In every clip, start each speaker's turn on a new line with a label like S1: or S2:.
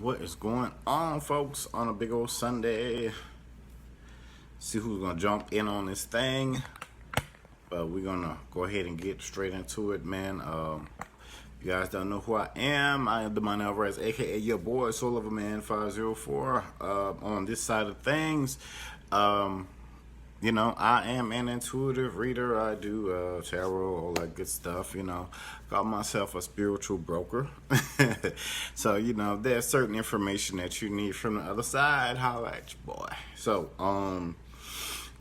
S1: What is going on, folks, on a big old Sunday? See who's going to jump in on this thing. But we're going to go ahead and get straight into it, man. You guys don't know who I am. I am the Demond Alvarez, a.k.a. your boy, Soul of a Man 504. On this side of things, I am an intuitive reader. I do tarot, all that good stuff, Call myself a spiritual broker. So, there's certain information that you need from the other side. Holla at your boy. So,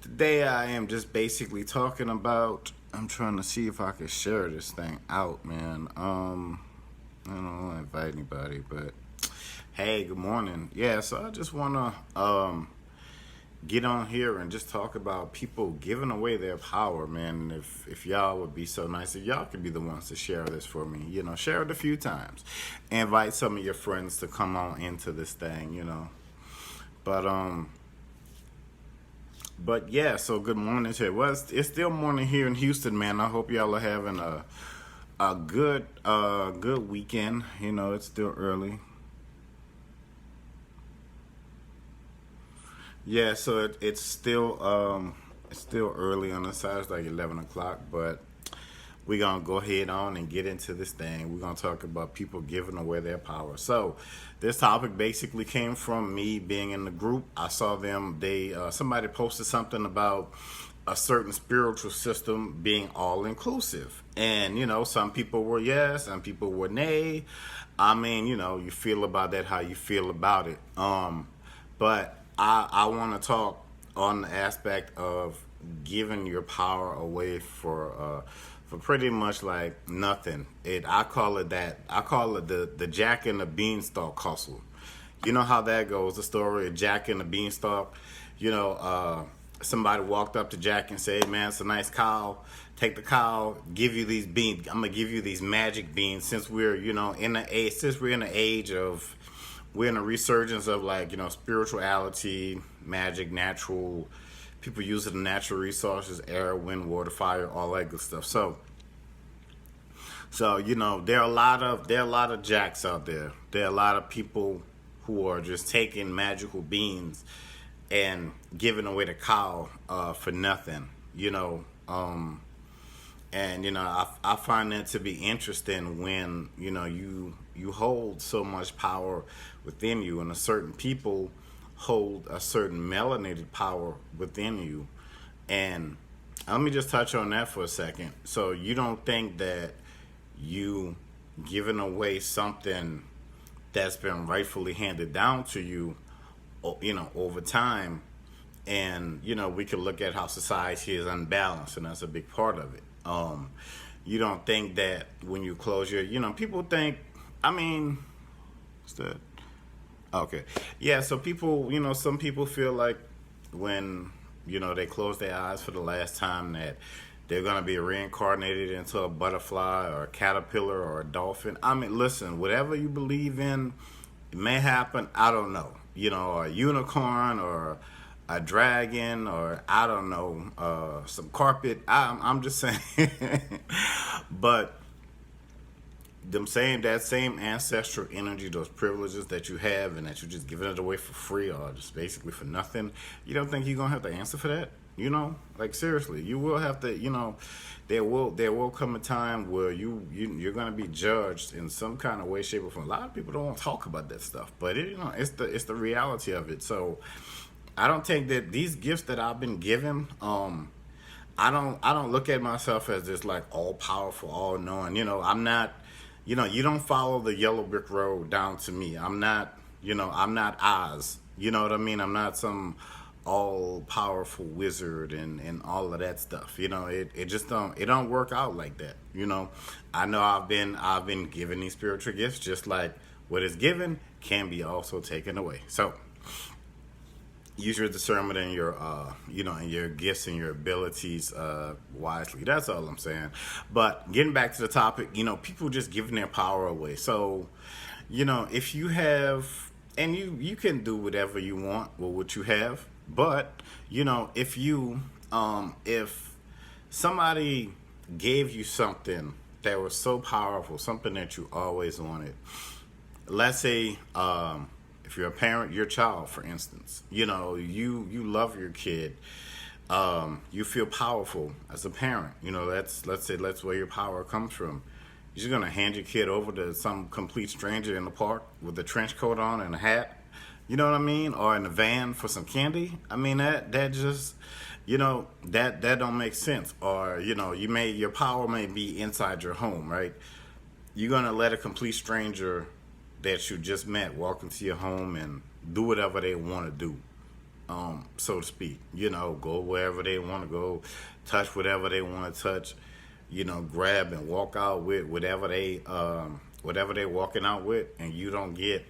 S1: today I am just basically talking about, I'm trying to see if I can share this thing out, man. I don't want to invite anybody, but hey, good morning. Yeah, so I just want to, get on here and just talk about people giving away their power, man. If y'all would be so nice, if y'all could be the ones to share this for me, share it a few times. Invite some of your friends to come on into this thing, But yeah, so good morning to you. Well, it's still morning here in Houston, man. I hope y'all are having a good weekend. It's still early. Yeah, so it's still early on the side. It's like 11 o'clock, but we're going to go ahead on and get into this thing. We're going to talk about people giving away their power. So this topic basically came from me being in the group. I saw them, somebody posted something about a certain spiritual system being all-inclusive. And, some people were yes, some people were nay. I mean, you feel about that how you feel about it. But I want to talk on the aspect of giving your power away for pretty much like nothing. I call it the Jack and the Beanstalk hustle. You know how that goes, the story of Jack and the Beanstalk. Somebody walked up to Jack and said, man, it's a nice cow. Take the cow, give you these beans. I'm going to give you these magic beans since we're, in the age of, we're in a resurgence of spirituality, magic, natural, people using the natural resources, air, wind, water, fire, all that good stuff. So there are a lot of jacks out there. There are a lot of people who are just taking magical beans and giving away the cow for nothing. I find that to be interesting when you hold so much power within you, and a certain people hold a certain melanated power within you. And let me just touch on that for a second. So you don't think that you giving away something that's been rightfully handed down to you, over time, and we could look at how society is unbalanced, and that's a big part of it. You don't think that when you close your, people think, what's that? Okay. Yeah, so people, some people feel like when, they close their eyes for the last time that they're going to be reincarnated into a butterfly or a caterpillar or a dolphin. Listen, whatever you believe in, it may happen. I don't know. A unicorn or a dragon or I don't know, some carpet. I'm just saying. But them saying that same ancestral energy, those privileges that you have and that you're just giving it away for free or just basically for nothing, you don't think you're going to have to answer for that? Seriously, you will have to, there will come a time where you're going to be judged in some kind of way, shape, or form. A lot of people don't want to talk about that stuff, but it's the reality of it. So I don't think that these gifts that I've been given, I don't look at myself as this like all powerful, all knowing. I'm not, you don't follow the yellow brick road down to me. I'm not Oz. You know what I mean? I'm not some all powerful wizard and all of that stuff. It just don't work out like that. I know I've been given these spiritual gifts, just like what is given can be also taken away. So use your discernment and your and your gifts and your abilities wisely. That's all I'm saying. But getting back to the topic, people just giving their power away. So if you have, and you can do whatever you want with what you have, but if somebody gave you something that was so powerful, something that you always wanted, let's say if you're a parent, your child, for instance, you love your kid. You feel powerful as a parent. Let's where your power comes from. You're just gonna hand your kid over to some complete stranger in the park with a trench coat on and a hat. You know what I mean? Or in a van for some candy. I mean that just that don't make sense. Or your power may be inside your home, right? You're gonna let a complete stranger that you just met walk into your home and do whatever they want to do, so to speak. Go wherever they want to go, touch whatever they want to touch. Grab and walk out with whatever they walking out with, and you don't get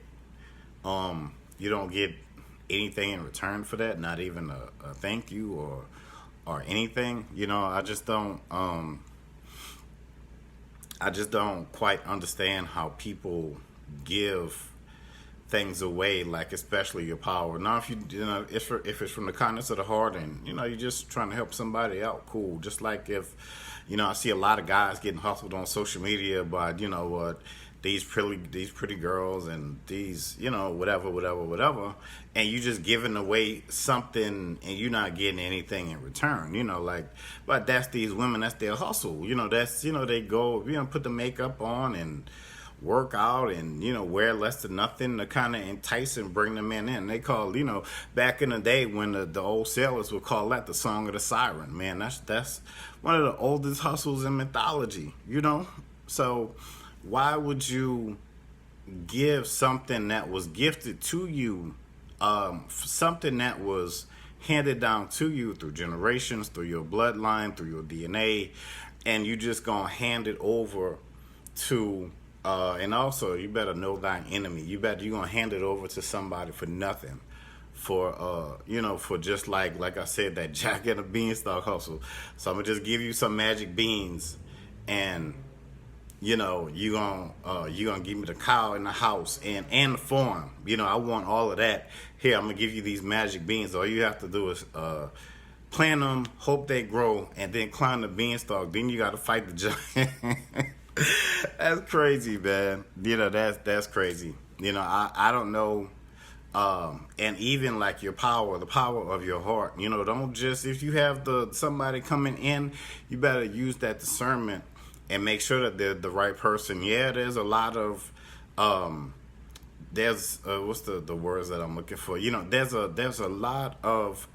S1: anything in return for that. Not even a thank you or anything. I just don't quite understand how people give things away, like especially your power. Now, if it's from the kindness of the heart, and you're just trying to help somebody out, cool. Just like if I see a lot of guys getting hustled on social media by these pretty girls and these whatever, and you just giving away something and you're not getting anything in return. But that's these women, that's their hustle. They go put the makeup on and work out and wear less than nothing to kind of entice and bring them in. They call back in the day when the old sailors would call that the song of the siren. Man, that's one of the oldest hustles in mythology. So why would you give something that was gifted to you, something that was handed down to you through generations, through your bloodline, through your DNA, and you just gonna hand it over to and also, you better know thine enemy. You're gonna hand it over to somebody for nothing, for just like I said, that Jack and the Beanstalk hustle. So I'm gonna just give you some magic beans, and you gonna give me the cow in the house and the farm. I want all of that. Here, I'm gonna give you these magic beans. All you have to do is plant them, hope they grow, and then climb the beanstalk. Then you got to fight the giant. That's crazy, man. That's crazy. I don't know. And even like your power, the power of your heart. Don't just, if you have somebody coming in, you better use that discernment and make sure that they're the right person. Yeah, there's a lot of there's what's the words that I'm looking for? There's a lot of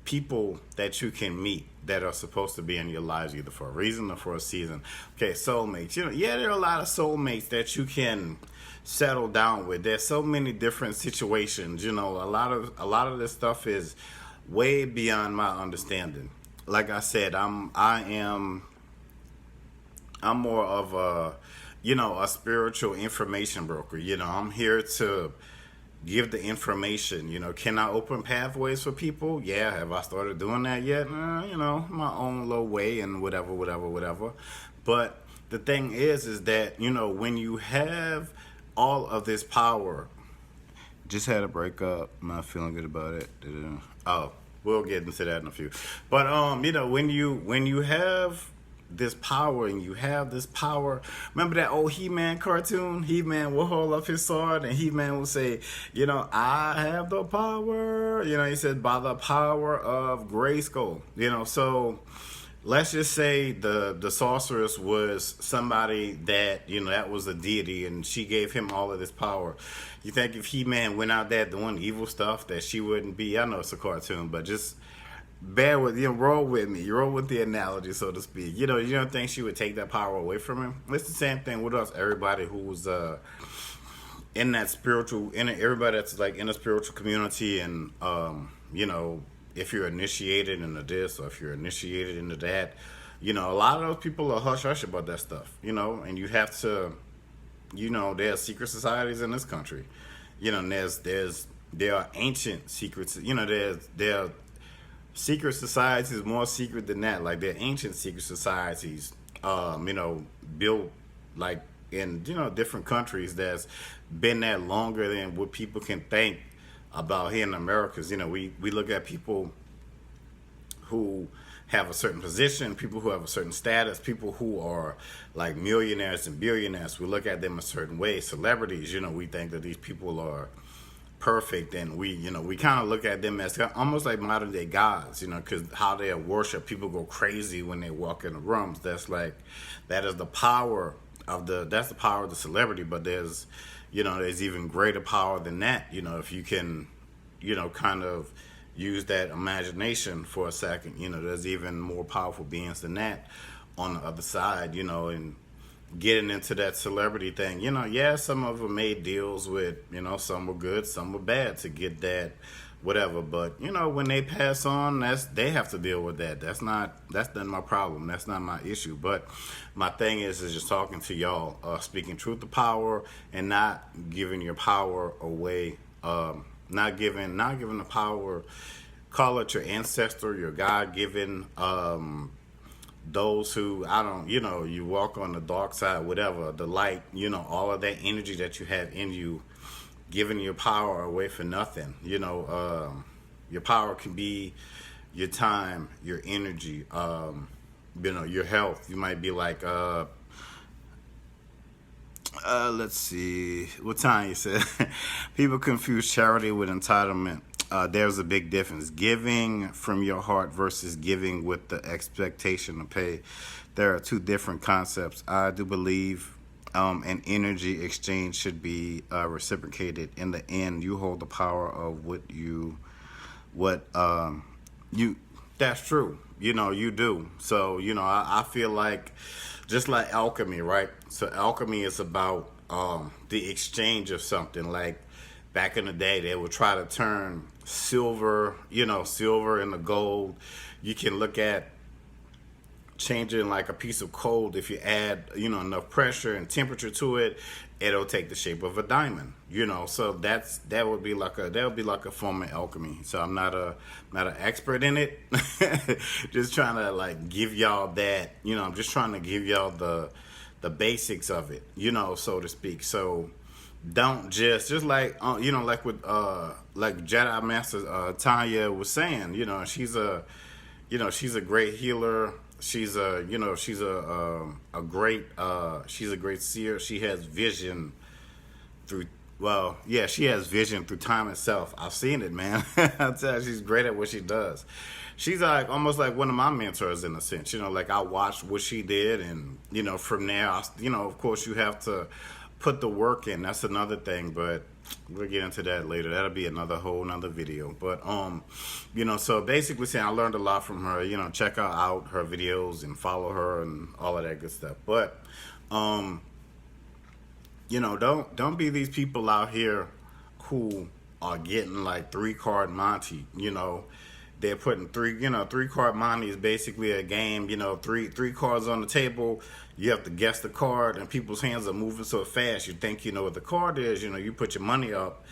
S1: people that you can meet that are supposed to be in your lives either for a reason or for a season. Okay, soulmates. There are a lot of soulmates that you can settle down with. There's so many different situations. A lot of this stuff is way beyond my understanding. Like I said, I'm more of a spiritual information broker. I'm here to give the information. Can I open pathways for people? Yeah. Have I started doing that yet? My own little way and whatever. But the thing is that, when you have all of this power, just had a breakup, not feeling good about it. Oh, we'll get into that in a few. But, when you have this power and you have this power. Remember that old He-Man cartoon? He-Man will hold up his sword and He-Man will say, I have the power. He said, by the power of Grayskull. So let's just say the sorceress was somebody that, that was a deity and she gave him all of this power. You think if He-Man went out there doing evil stuff that she wouldn't be? I know it's a cartoon, but just bear with roll with me. You roll with the analogy, so to speak. You don't think she would take that power away from him? It's the same thing with us. Everybody who's in that everybody that's like in a spiritual community, and if you're initiated into this or if you're initiated into that, a lot of those people are hush hush about that stuff. And you have to, there are secret societies in this country. And there are ancient secrets. There are secret societies more secret than that. Like they're ancient secret societies, built like in different countries that's been there longer than what people can think about here in America. We look at people who have a certain position, people who have a certain status, people who are like millionaires and billionaires. We look at them a certain way. Celebrities, we think that these people are perfect, and we kind of look at them as almost like modern day gods, because how they worship. People go crazy when they walk in the rooms. That is the power of the celebrity. But there's even greater power than that. If you can, kind of use that imagination for a second, there's even more powerful beings than that on the other side, and getting into that celebrity thing, some of them made deals with, some were good, some were bad to get that whatever. But, when they pass on, they have to deal with that. That's not my problem. That's not my issue. But my thing is just talking to y'all, speaking truth to power, and not giving your power away, not giving the power, call it your ancestor, your God-given, those who, you walk on the dark side, whatever, the light, all of that energy that you have in you, giving your power away for nothing. Your power can be your time, your energy, your health. You might be like, let's see, what time you said? People confuse charity with entitlement. There's a big difference. Giving from your heart versus giving with the expectation to pay. There are two different concepts. I do believe an energy exchange should be reciprocated. In the end, you hold the power of that's true. You do. So, I feel like, just like alchemy, right? So alchemy is about the exchange of something. Like back in the day, they would try to turn silver into gold. You can look at changing like a piece of coal. If you add, enough pressure and temperature to it, it'll take the shape of a diamond. So that would be like a form of alchemy. So I'm not an expert in it. Just trying to like give y'all that. I'm just trying to give y'all the basics of it. So to speak. So don't just like like with like Jedi Master Tanya was saying, she's a great healer. She's a great seer. She has vision through she has vision through time itself. I've seen it, man. I'll tell you, she's great at what she does. She's like almost like one of my mentors in a sense. Like I watched what she did, and from there, of course you have to put the work in. That's another thing, but we'll get into that later. That'll be another video. But so basically saying I learned a lot from her. Check out her videos and follow her and all of that good stuff. But don't be these people out here who are getting like 3-card Monte. They're putting three card Monte is basically a game. Three cards on the table. You have to guess the card, and people's hands are moving so fast. You think you know what the card is. You put your money up,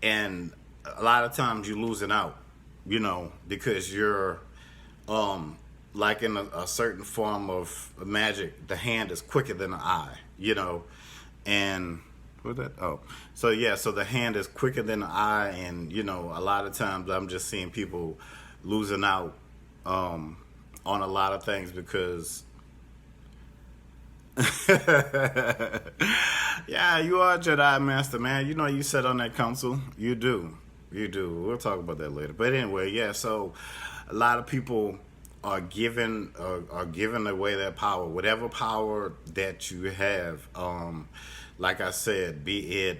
S1: and a lot of times you're losing out. Because you're like in a certain form of magic. The hand is quicker than the eye. And what was that? Oh, so yeah. So the hand is quicker than the eye, and a lot of times I'm just seeing people losing out on a lot of things because yeah, you are a Jedi Master, man. You sit on that council. You do. We'll talk about that later. But anyway, yeah. So a lot of people are giving away their power, whatever power that you have. Like I said, be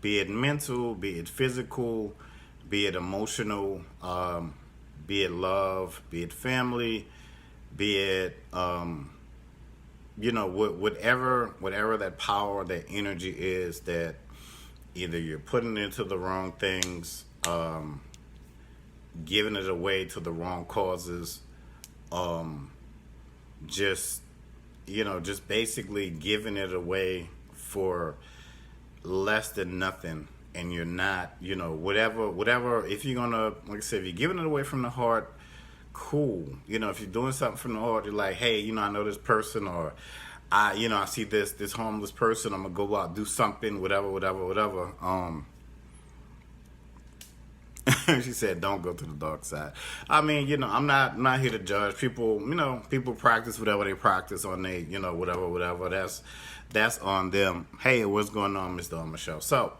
S1: it mental, be it physical, be it emotional, be it love, be it family, be it whatever that power, that energy is, that either you're putting into the wrong things, giving it away to the wrong causes, just basically giving it away for less than nothing. And you're not, whatever, if you're gonna, like I said, if you're giving it away from the heart, cool. If you're doing something from the heart, you're like, hey, I know this person, or I see this homeless person, I'm gonna go out, do something, whatever. She said, "Don't go to the dark side." I mean, I'm not here to judge people. People practice whatever they practice on they, whatever. That's on them. Hey, what's going on, Mr. Michelle? So,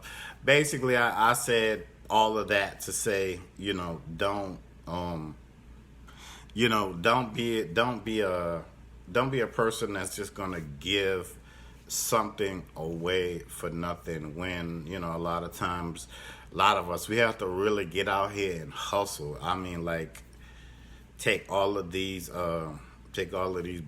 S1: basically, I said all of that to say, don't, don't be a person that's just gonna give something away for nothing when a lot of times a lot of us we have to really get out here and hustle. I mean, like, take all of these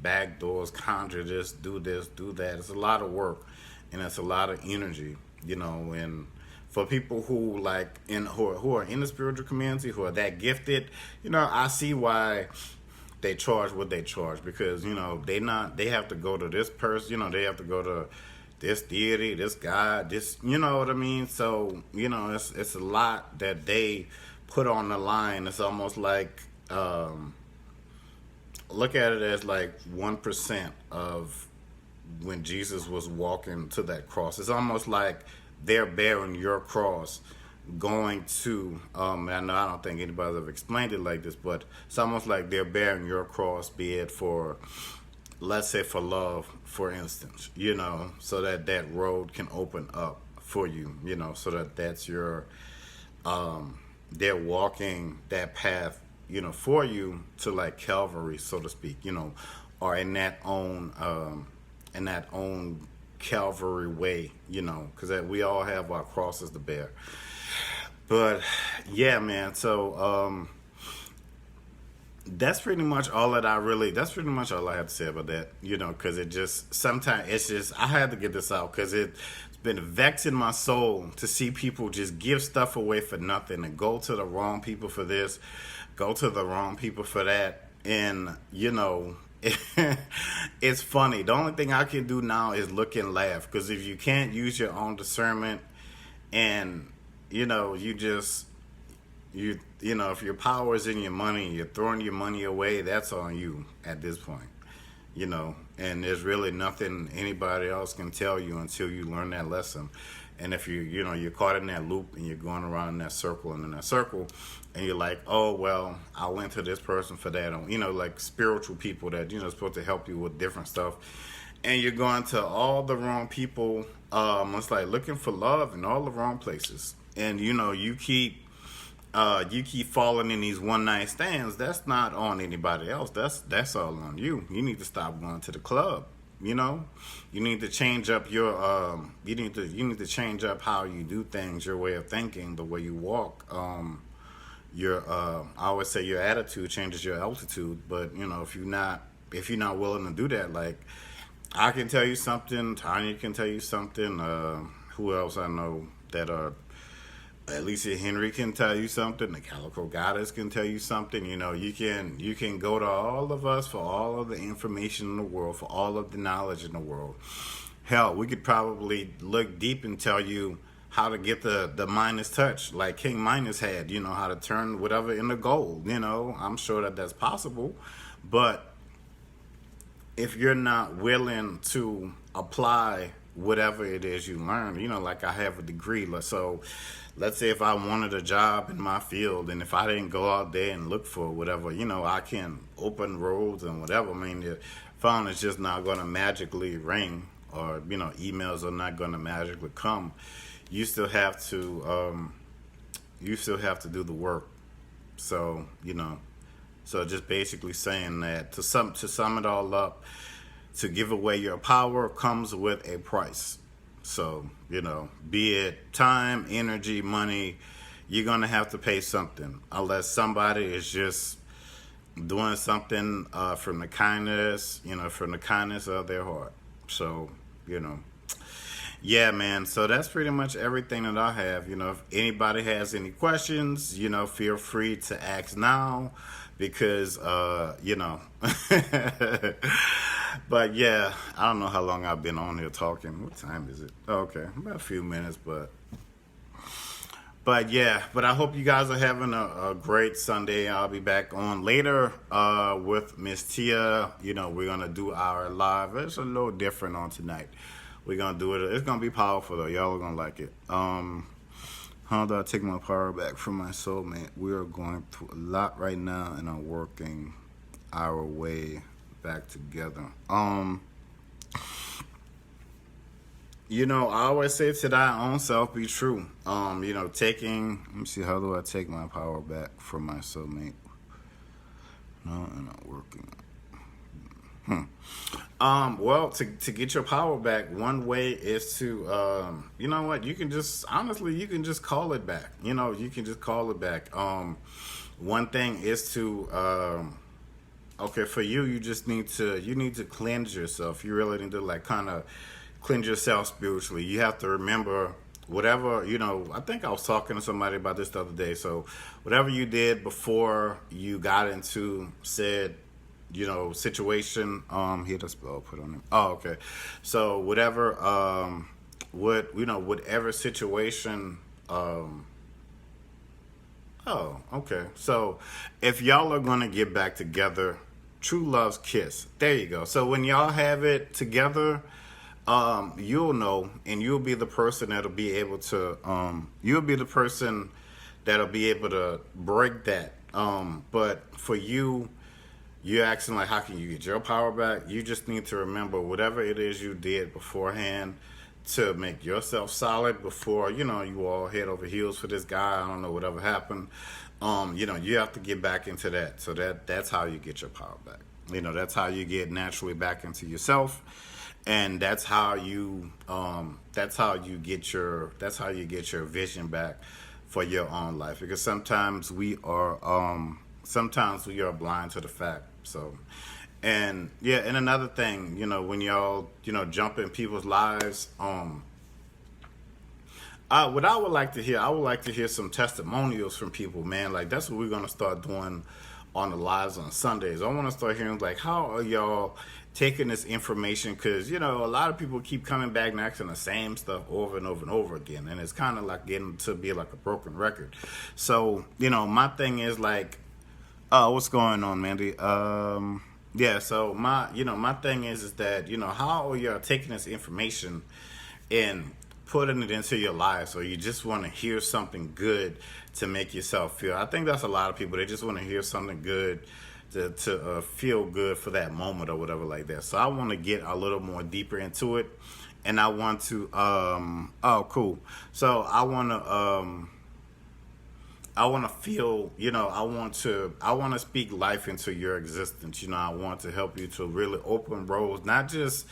S1: back doors, conjure this, do that. It's a lot of work and it's a lot of energy, and for people who who are in the spiritual community, who are that gifted, I see why they charge what they charge, because they have to go to this person, they have to go to this deity, this God, this, you know what I mean. So it's a lot that they put on the line. It's almost like look at it as like 1% of when Jesus was walking to that cross. It's almost like they're bearing your cross, going to I know I don't think anybody's ever explained it like this, but it's almost like they're bearing your cross, be it for, let's say, for love, for instance, so that road can open up for you, so that's your they're walking that path, for you to, like, Calvary, so to speak, or in that own Calvary way, because we all have our crosses to bear. But yeah, man. So that's pretty much all I have to say about that. Because it just sometimes I had to get this out because it's been vexing my soul to see people just give stuff away for nothing and go to the wrong people for this, go to the wrong people for that, and it's funny. The only thing I can do now is look and laugh, because if you can't use your own discernment and if your power is in your money, you're throwing your money away, that's on you at this point, and there's really nothing anybody else can tell you until you learn that lesson. And if you're caught in that loop and you're going around in that circle and in that circle, and you're like, oh, well, I went to this person for that, like spiritual people that, supposed to help you with different stuff, and you're going to all the wrong people. It's like looking for love in all the wrong places. And you keep falling in these one night stands. That's not on anybody else. That's all on you. You need to stop going to the club. You need to change up your you need to change up how you do things, your way of thinking, the way you walk. I always say your attitude changes your altitude. But if you're not willing to do that, like, I can tell you something, Tanya can tell you something, who else I know that are, Alicia Henry can tell you something, the Calico Goddess can tell you something. You can go to all of us for all of the information in the world, for all of the knowledge in the world. Hell, we could probably look deep and tell you how to get the Midas touch, like King Midas had, how to turn whatever into gold. I'm sure that's possible, but if you're not willing to apply whatever it is you learn, like I have a degree. So let's say if I wanted a job in my field, and if I didn't go out there and look for whatever, I can open roads and whatever. I mean, the phone is just not going to magically ring, or, emails are not going to magically come. You still have to do the work. So, so just basically saying that to sum it all up, to give away your power comes with a price. So, be it time, energy, money, you're going to have to pay something, unless somebody is just doing something from the kindness of their heart. So, yeah, man. So that's pretty much everything that I have. If anybody has any questions, feel free to ask now, because, but yeah, I don't know how long I've been on here talking. What time is it? Okay, about a few minutes, but yeah, but I hope you guys are having a great Sunday. I'll be back on later with Miss Tia. We're going to do our live. It's a little different on tonight. We're going to do it. It's going to be powerful, though. Y'all are going to like it. How do I take my power back from my soulmate? We are going through a lot right now and are working our way back together. I always say to thy own self be true. Let me see, how do I take my power back from my soulmate? No, and not working. Well, to get your power back, one way is to, you know what, you can just call it back. You can just call it back. One thing is to, okay, for you need to cleanse yourself. You really need to kind of cleanse yourself spiritually. You have to remember whatever, I think I was talking to somebody about this the other day. So whatever you did before you got into said, situation, here the spell put on it. Oh, okay. So whatever, whatever situation, oh, okay. So if y'all are going to get back together, true love's kiss. There you go. So when y'all have it together, you'll know, and you'll be the person that'll be able to, break that. But for you, you're asking like, how can you get your power back? You just need to remember whatever it is you did beforehand to make yourself solid before, you all head over heels for this guy. I don't know, whatever happened. You have to get back into that. So that's how you get your power back. That's how you get naturally back into yourself. And that's how you get your vision back for your own life. Because sometimes we are blind to the fact. So, and another thing, when y'all, jump in people's lives, what I would like to hear some testimonials from people, man. Like, that's what we're going to start doing on the lives on Sundays. I want to start hearing, like, how are y'all taking this information? Because, a lot of people keep coming back and asking the same stuff over and over and over again. And it's kind of like getting to be like a broken record. So, my thing is like, what's going on, Mandy? So my thing is that, how are y'all taking this information and putting it into your lives, or you just want to hear something good to make yourself feel? I think that's a lot of people. They just want to hear something good to feel good for that moment or whatever like that. So I want to get a little more deeper into it, and I want to, cool. So I want to feel, I want to speak life into your existence. I want to help you to really open roads, not just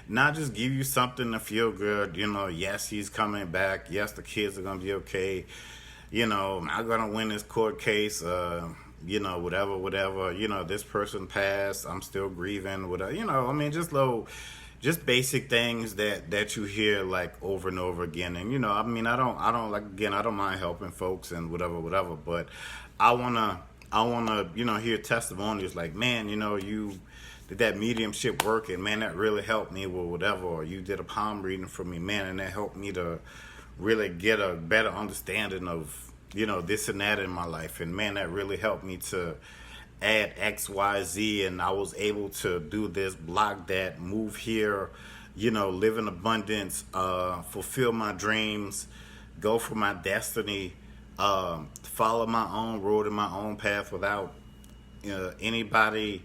S1: give you something to feel good. Yes, he's coming back. Yes, the kids are going to be okay. I'm going to win this court case. Whatever. This person passed. I'm still grieving. Whatever. Just basic things that you hear like over and over again. And I don't mind helping folks and whatever, but I wanna hear testimonials like, man, you did that mediumship work, and man, that really helped me with whatever, or you did a palm reading for me, man, and that helped me to really get a better understanding of this and that in my life, and man, that really helped me to add XYZ, and I was able to do this, block that, move here, live in abundance, fulfill my dreams, go for my destiny, follow my own road and my own path without anybody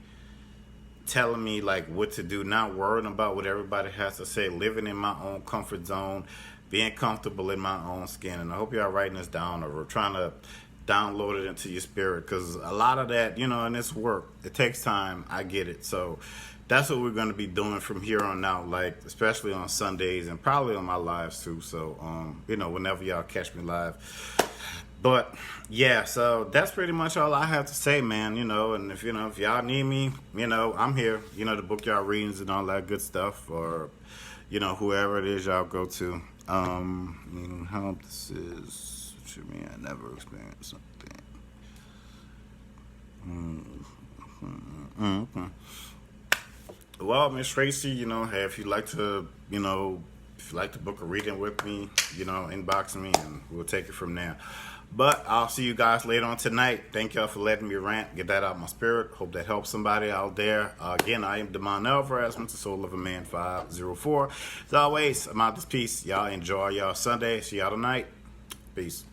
S1: telling me like what to do, not worrying about what everybody has to say, living in my own comfort zone, being comfortable in my own skin. And I hope y'all writing this down or trying to download it into your spirit, because a lot of that, in this work, it takes time. I get it. So that's what we're going to be doing from here on out, like especially on Sundays and probably on my lives too. So whenever y'all catch me live. But yeah, so that's pretty much all I have to say, man. And if y'all need me, I'm here, to book y'all readings and all that good stuff, or whoever it is y'all go to. How this is to me, I never experienced something. Okay. Well, Miss Tracy, hey, if you'd like to, book a reading with me, inbox me and we'll take it from there. But I'll see you guys later on tonight. Thank y'all for letting me rant, get that out of my spirit. Hope that helps somebody out there. Again, I am Damon Alvarez, Mr. Soul of a Man 504. As always, I'm out this piece. Y'all enjoy y'all Sunday. See y'all tonight. Peace.